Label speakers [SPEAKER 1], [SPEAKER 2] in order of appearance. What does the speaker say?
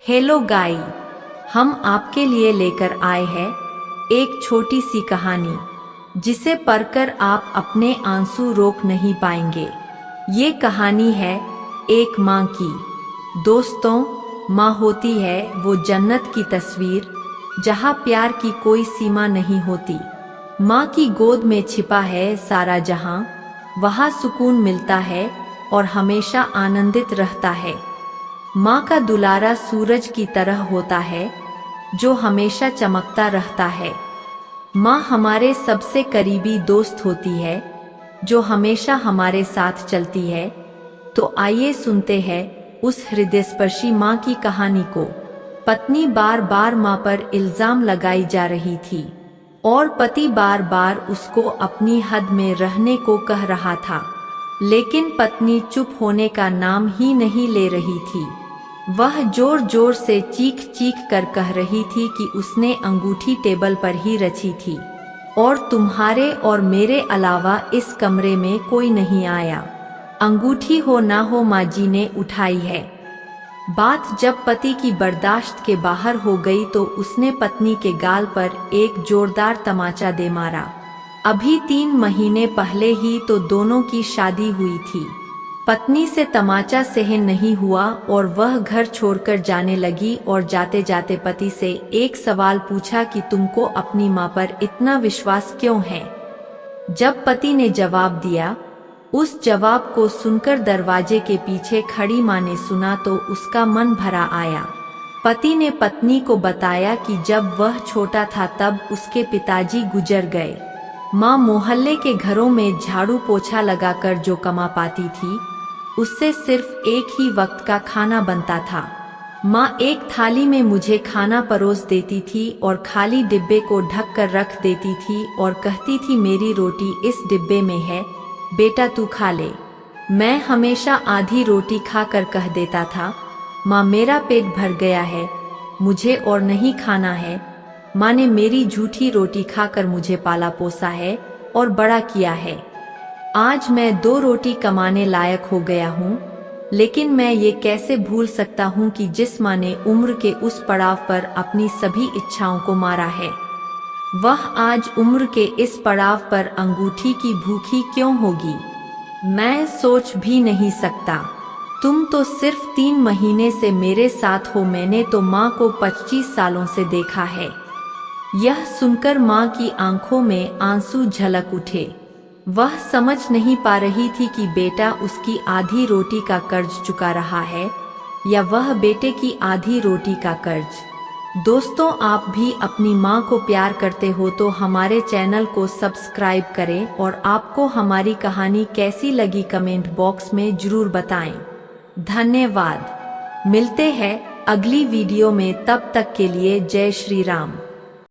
[SPEAKER 1] Hello गाई, हम आपके लिए लेकर आए हैं एक छोटी सी कहानी जिसे पढ़कर आप अपने आंसू रोक नहीं पाएंगे। ये कहानी है एक माँ की। दोस्तों, माँ होती है वो जन्नत की तस्वीर जहाँ प्यार की कोई सीमा नहीं होती। माँ की गोद में छिपा है सारा जहां, वहाँ सुकून मिलता है और हमेशा आनंदित रहता है। माँ का दुलारा सूरज की तरह होता है जो हमेशा चमकता रहता है। माँ हमारे सबसे करीबी दोस्त होती है जो हमेशा हमारे साथ चलती है। तो आइए सुनते हैं उस हृदयस्पर्शी माँ की कहानी को। पत्नी बार बार माँ पर इल्जाम लगाई जा रही थी और पति बार बार उसको अपनी हद में रहने को कह रहा था, लेकिन पत्नी चुप होने का नाम ही नहीं ले रही थी। वह जोर जोर से चीख चीख कर कह रही थी कि उसने अंगूठी टेबल पर ही रखी थी और तुम्हारे और मेरे अलावा इस कमरे में कोई नहीं आया। अंगूठी हो ना हो माँ जी ने उठाई है। बात जब पति की बर्दाश्त के बाहर हो गई तो उसने पत्नी के गाल पर एक जोरदार तमाचा दे मारा। अभी 3 महीने पहले ही तो दोनों की शादी हुई थी। पत्नी से तमाचा सहन नहीं हुआ और वह घर छोड़कर जाने लगी और जाते जाते पति से एक सवाल पूछा कि तुमको अपनी माँ पर इतना विश्वास क्यों है। जब पति ने जवाब दिया, उस जवाब को सुनकर दरवाजे के पीछे खड़ी माँ ने सुना तो उसका मन भरा आया। पति ने पत्नी को बताया कि जब वह छोटा था तब उसके पिताजी गुजर गए। माँ मोहल्ले के घरों में झाड़ू पोछा लगाकर जो कमा पाती थी उससे सिर्फ एक ही वक्त का खाना बनता था। माँ एक थाली में मुझे खाना परोस देती थी और खाली डिब्बे को ढक कर रख देती थी और कहती थी मेरी रोटी इस डिब्बे में है, बेटा तू खा ले। मैं हमेशा आधी रोटी खाकर कह देता था, माँ मेरा पेट भर गया है, मुझे और नहीं खाना है। माँ ने मेरी झूठी रोटी खाकर मुझे पाला पोसा है और बड़ा किया है। आज मैं 2 रोटी कमाने लायक हो गया हूँ, लेकिन मैं ये कैसे भूल सकता हूँ कि जिस माँ ने उम्र के उस पड़ाव पर अपनी सभी इच्छाओं को मारा है, वह आज उम्र के इस पड़ाव पर अंगूठी की भूखी क्यों होगी। मैं सोच भी नहीं सकता। तुम तो सिर्फ 3 महीने से मेरे साथ हो, मैंने तो माँ को 25 सालों से देखा है। यह सुनकर माँ की आंखों में आंसू झलक उठे। वह समझ नहीं पा रही थी कि बेटा उसकी आधी रोटी का कर्ज चुका रहा है या वह बेटे की आधी रोटी का कर्ज। दोस्तों, आप भी अपनी माँ को प्यार करते हो तो हमारे चैनल को सब्सक्राइब करें और आपको हमारी कहानी कैसी लगी कमेंट बॉक्स में जरूर बताएं। धन्यवाद। मिलते हैं अगली वीडियो में, तब तक के लिए जय श्री राम।